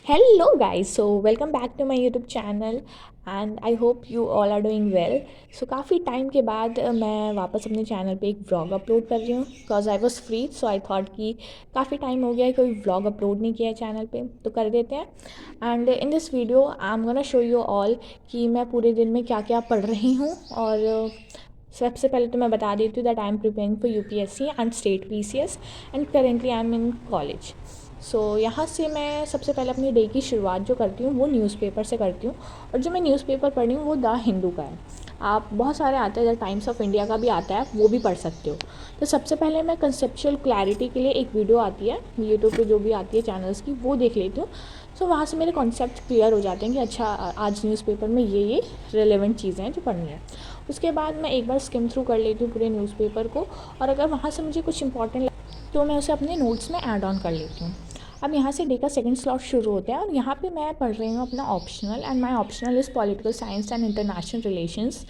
Hello guys, so welcome back to my YouTube channel and I hope you all are doing well. So काफ़ी time के बाद मैं वापस अपने channel पे एक व्लॉग अपलोड कर रही हूँ because I was free so I thought कि काफ़ी टाइम हो गया है कोई व्लॉग अपलोड नहीं किया है चैनल पे तो कर देते हैं। And in this video I am gonna show you all कि मैं पूरे दिन में क्या क्या पढ़ रही हूँ। और सबसे पहले तो मैं बता देती हूँ that I am preparing for UPSC and state PCS and currently I am in college. So यहाँ से मैं सबसे पहले अपनी डे की शुरुआत जो करती हूँ वो न्यूज़पेपर से करती हूँ। और जो मैं न्यूज़पेपर पढ़ रही हूँ वो द हिंदू का है। आप बहुत सारे आते हैं, द टाइम्स ऑफ इंडिया का भी आता है, वो भी पढ़ सकते हो। तो सबसे पहले मैं कंसेप्चुअल क्लैरिटी के लिए एक वीडियो आती है यूट्यूब पे जो भी आती है चैनल्स की, वो देख लेती हूँ। सो वहाँ से मेरे कॉन्सेप्ट क्लियर हो जाते हैं कि अच्छा आज न्यूज़पेपर में ये रेलेवेंट चीज़ें हैं जो पढ़नी है। उसके बाद मैं एक बार स्किम थ्रू कर लेती हूँ पूरे न्यूज़पेपर को, और अगर वहाँ से मुझे कुछ इंपॉर्टेंट तो मैं उसे अपने नोट्स में ऐड ऑन कर लेती हूँ। अब यहाँ से डे का सेकंड स्लॉट शुरू होता है और यहाँ पे मैं पढ़ रही हूँ अपना optional, and my optional is political science and international relations.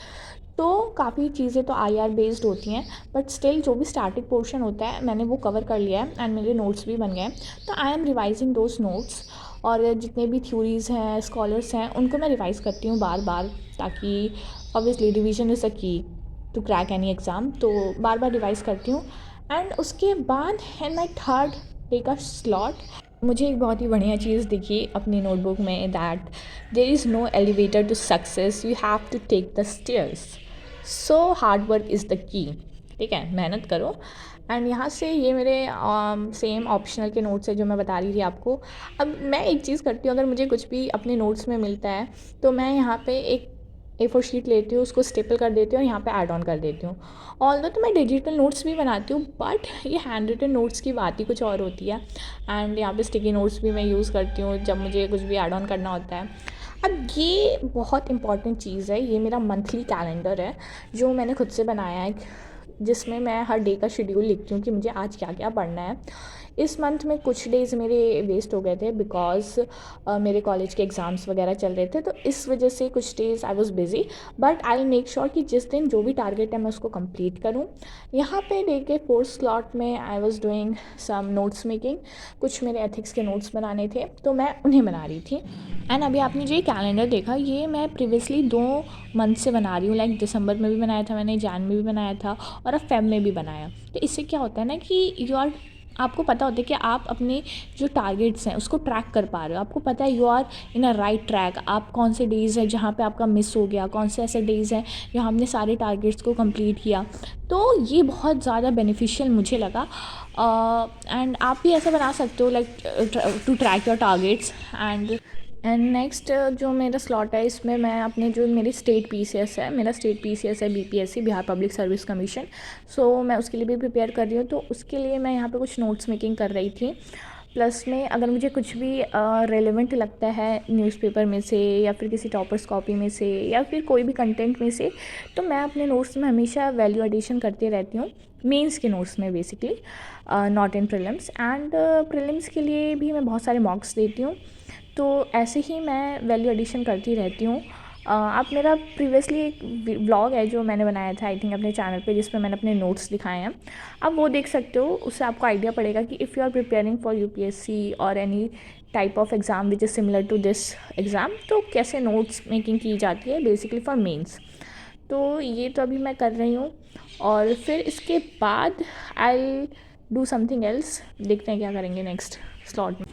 तो काफ़ी चीज़ें तो आईआर बेस्ड होती हैं, बट स्टिल जो भी स्टार्टिंग पोर्शन होता है मैंने वो कवर कर लिया है एंड मेरे नोट्स भी बन गए हैं। तो I am revising those notes, और जितने भी थ्योरीज़ हैं, स्कॉलर्स हैं, उनको मैं रिवाइज़ करती हूँ बार बार, ताकि ऑब्वियसली रिवीजन इज़ अ की टू क्रैक एनी एग्ज़ाम। तो बार बार रिवाइज़ करती हूँ। एंड उसके बाद एंड माई थर्ड डे का स्लॉट मुझे एक बहुत ही बढ़िया चीज़ दिखी अपनी नोटबुक में, that there is no elevator to success, you have to take the stairs, so hard work is the key. ठीक है, मेहनत करो। एंड यहाँ से ये मेरे सेम ऑप्शनल के नोट्स है जो मैं बता रही थी आपको। अब मैं एक चीज़ करती हूँ, अगर मुझे कुछ भी अपने नोट्स में मिलता है तो मैं यहाँ पे एक A4 शीट लेती हूँ, उसको स्टेपल कर देती हूँ और यहाँ पे ऐड ऑन कर देती हूँ। ऑल्दो तो मैं डिजिटल नोट्स भी बनाती हूँ, बट ये हैंड रिटन नोट्स की बात ही कुछ और होती है। एंड यहाँ पे स्टिकी नोट्स भी मैं यूज़ करती हूँ जब मुझे कुछ भी ऐड ऑन करना होता है। अब ये बहुत इंपॉर्टेंट चीज़ है, ये मेरा मंथली कैलेंडर है जो मैंने खुद से बनाया है, जिसमें मैं हर डे का शेड्यूल लिखती हूँ कि मुझे आज क्या क्या पढ़ना है। इस मंथ में कुछ डेज़ मेरे वेस्ट हो गए थे बिकॉज मेरे कॉलेज के एग्ज़ाम्स वगैरह चल रहे थे, तो इस वजह से कुछ days I was busy. But I will make sure कि जिस दिन जो भी टारगेट है मैं उसको कंप्लीट करूँ। यहाँ पे डे के फोर्थ स्लॉट में I was doing some notes making. कुछ मेरे एथिक्स के नोट्स बनाने थे तो मैं उन्हें बना रही थी। एंड अभी आपने जो ये कैलेंडर देखा, ये मैं प्रीवियसली 2 मंथ से बना रही हूँ। लाइक दिसंबर में भी बनाया था मैंने, जैन में भी बनाया था, और अब फेब में भी बनाया। तो इससे क्या होता है ना कि यू आर, आपको पता होता है कि आप अपने जो टारगेट्स हैं उसको ट्रैक कर पा रहे हो। आपको पता है you are in a right track. आप कौन से डेज़ हैं जहाँ पे आपका मिस हो गया, कौन से ऐसे डेज़ हैं जहाँ हमने सारे टारगेट्स को कंप्लीट किया। तो ये बहुत ज़्यादा बेनिफिशियल मुझे लगा। एंड आप भी ऐसा बना सकते हो, like to track your targets. And next जो मेरा स्लॉट है, इसमें मैं अपने जो मेरी स्टेट पीसीएस है, मेरा स्टेट पीसीएस है BPSC, Bihar public service commission. So मैं उसके लिए भी प्रिपेयर कर रही हूँ, तो उसके लिए मैं यहाँ पे कुछ नोट्स मेकिंग कर रही थी। प्लस में अगर मुझे कुछ भी रेलेवेंट लगता है न्यूज़पेपर में से, या फिर किसी टॉपर्स कॉपी में से, या फिर कोई भी कंटेंट में से, तो मैं अपने नोट्स में हमेशा वैल्यू एडिशन करती रहती हूँ। मेंस के नोट्स में basically, not in prelims. And prelims के लिए भी मैं बहुत सारे मॉक्स देती हूँ। तो ऐसे ही मैं वैल्यू एडिशन करती रहती हूँ। आप मेरा प्रीवियसली एक व्लॉग है जो मैंने बनाया था आई थिंक अपने चैनल पे, जिसमें मैंने अपने नोट्स दिखाए हैं, आप वो देख सकते हो। उससे आपको आइडिया पड़ेगा कि if you are preparing for UPSC और any type of exam which is similar to this exam, तो कैसे नोट्स मेकिंग की जाती है बेसिकली फॉर मेंस। तो ये तो अभी मैं कर रही हूँ, और फिर इसके बाद आई डू समथिंग एल्स। देखते हैं क्या करेंगे नेक्स्ट स्लॉट में।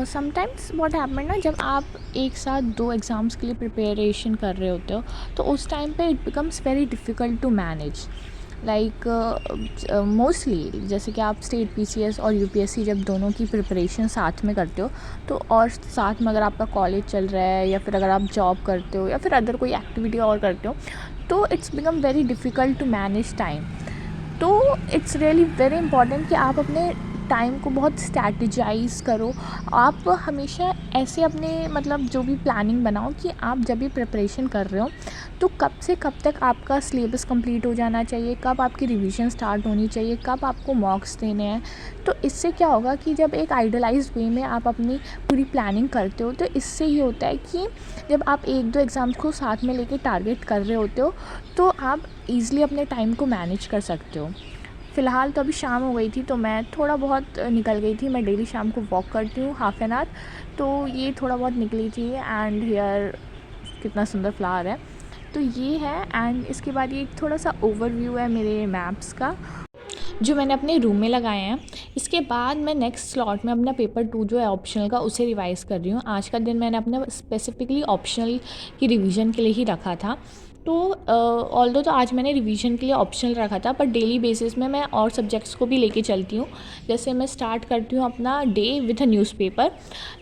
समटाइम्स व्हाट हैपन ना, जब आप एक साथ 2 एग्ज़ाम्स के लिए प्रिपरेशन कर रहे होते हो तो उस टाइम पे it becomes very difficult to manage. Like mostly जैसे कि आप स्टेट पीसीएस और यूपीएससी जब दोनों की प्रिपरेशन साथ में करते हो, तो और साथ में अगर आपका कॉलेज चल रहा है, या फिर अगर आप जॉब करते हो, या फिर अदर कोई एक्टिविटी और करते हो, तो it's become very difficult to manage time. तो इट्स रियली वेरी इंपॉर्टेंट कि आप अपने टाइम को बहुत स्ट्रैटेजाइज़ करो। आप हमेशा ऐसे अपने मतलब जो भी प्लानिंग बनाओ कि आप जब भी प्रिपरेशन कर रहे हो तो कब से कब तक आपका सिलेबस कंप्लीट हो जाना चाहिए, कब आपकी रिवीजन स्टार्ट होनी चाहिए, कब आपको मॉक्स देने हैं। तो इससे क्या होगा कि जब एक आइडियलाइज्ड वे में आप अपनी पूरी प्लानिंग करते हो, तो इससे ये होता है कि जब आप 1-2 एग्ज़ाम्स को साथ में लेके टारगेट कर रहे होते हो, तो आप ईज़िली अपने टाइम को मैनेज कर सकते हो। फ़िलहाल तो अभी शाम हो गई थी तो मैं थोड़ा बहुत निकल गई थी। मैं डेली शाम को वॉक करती हूँ हाफ़ एन आवर, तो ये थोड़ा बहुत निकली थी। एंड हियर कितना सुंदर फ्लावर है, तो ये है। एंड इसके बाद ये थोड़ा सा ओवरव्यू है मेरे मैप्स का जो मैंने अपने रूम में लगाए हैं। इसके बाद मैं नेक्स्ट स्लॉट में अपना पेपर 2 जो है ऑप्शनल का, उसे रिवाइज़ कर रही हूँ। आज का दिन मैंने अपना स्पेसिफ़िकली ऑप्शनल की रिवीजन के लिए ही रखा था। तो ऑल्दो तो आज मैंने रिवीजन के लिए ऑप्शनल रखा था, पर डेली बेसिस में मैं और सब्जेक्ट्स को भी लेके चलती हूँ। जैसे मैं स्टार्ट करती हूँ अपना डे विथ अ न्यूज़पेपर।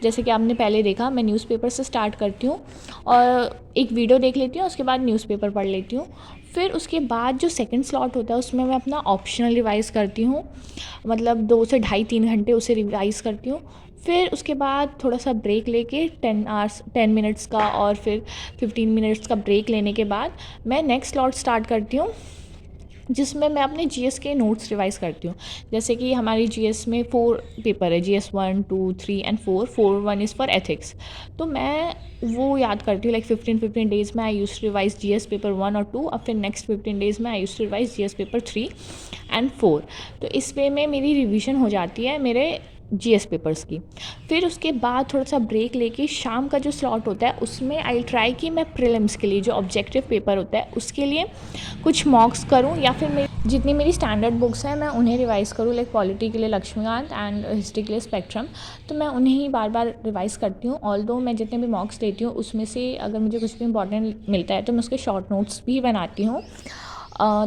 जैसे कि आपने पहले देखा, मैं न्यूज़पेपर से स्टार्ट करती हूँ और एक वीडियो देख लेती हूँ, उसके बाद न्यूज़पेपर पढ़ लेती हूँ। फिर उसके बाद जो सेकंड स्लॉट होता है उसमें मैं अपना ऑप्शनल रिवाइज़ करती हूँ, मतलब 2 से ढाई 3 घंटे उसे रिवाइज़ करती हूँ। फिर उसके बाद थोड़ा सा ब्रेक लेके 10 मिनट्स का और फिर 15 मिनट्स का ब्रेक लेने के बाद मैं नेक्स्ट स्लॉट स्टार्ट करती हूँ, जिसमें मैं अपने जीएस के नोट्स रिवाइज़ करती हूँ। जैसे कि हमारी जीएस में 4 पेपर है, GS 1, 2, 3 and 4 1 is for ethics. तो मैं वो याद करती हूँ, लाइक 15 डेज़ में I used to revise GS paper 1 और 2, और फिर नेक्स्ट 15 डेज़ में I used to revise GS paper 3 and 4। तो इस वे में मेरी रिवीजन हो जाती है मेरे जीएस पेपर्स की। फिर उसके बाद थोड़ा सा ब्रेक लेके शाम का जो स्लॉट होता है उसमें आई ट्राई कि मैं प्रीलिम्स के लिए जो ऑब्जेक्टिव पेपर होता है उसके लिए कुछ मॉक्स करूं, या फिर जितनी मेरी स्टैंडर्ड बुक्स हैं मैं उन्हें रिवाइज़ करूं, लाइक पॉलिटी के लिए लक्ष्मीकांत एंड हिस्ट्री के लिए स्पेक्ट्रम। तो मैं उन्हें ही बार बार रिवाइज़ करती हूँ। ऑल्दो मैं जितने भी मॉक्स देती हूँ उसमें से अगर मुझे कुछ भी इंपॉर्टेंट मिलता है तो मैं उसके शॉर्ट नोट्स भी बनाती हूँ।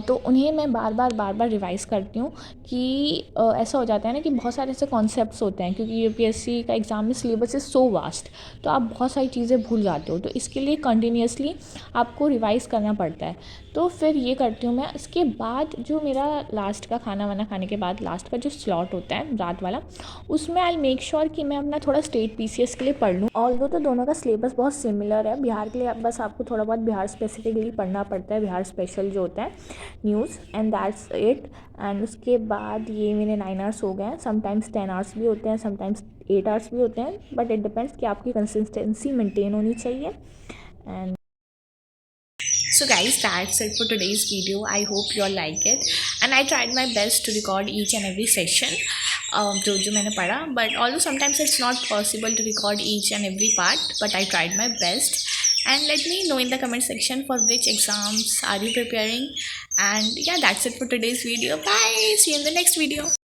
तो उन्हें मैं बार बार रिवाइज़ करती हूँ कि ऐसा हो जाता है ना कि बहुत सारे ऐसे कॉन्सेप्ट्स होते हैं, क्योंकि यूपीएससी का एग्ज़ाम में सिलेबस इज़ सो वास्ट, तो आप बहुत सारी चीज़ें भूल जाते हो। तो इसके लिए कंटिन्यूसली आपको रिवाइज़ करना पड़ता है। तो फिर ये करती हूँ मैं। इसके बाद जो मेरा लास्ट का खाना वाना खाने के बाद लास्ट का जो स्लॉट होता है रात वाला, उसमें आई मेक श्योर कि मैं अपना थोड़ा स्टेट पीसीएस के लिए पढ़ लूँ। ऑल्दो तो दोनों का सिलेबस बहुत सिमिलर है। बिहार के लिए बस आपको थोड़ा बहुत बिहार स्पेसिफिकली पढ़ना पड़ता है, बिहार स्पेशल जो होता है news, and that's it. And उसके बाद ये मेरे 9 आवर्स हो गए हैं। समटाइम्स 10 आवर्स भी होते हैं, समटाइम्स 8 आवर्स भी होते हैं, बट इट डिपेंड्स कि आपकी कंसिस्टेंसी मेंटेन होनी चाहिए। And so guys, that's it for today's video. I hope you all like it, and I tried my best to record each and every session जो मैंने पढ़ा, but although sometimes it's not possible to record each and every part, but I tried my best. And let me know in the comment section for which exams are you preparing. And yeah, that's it for today's video. Bye, see you in the next video.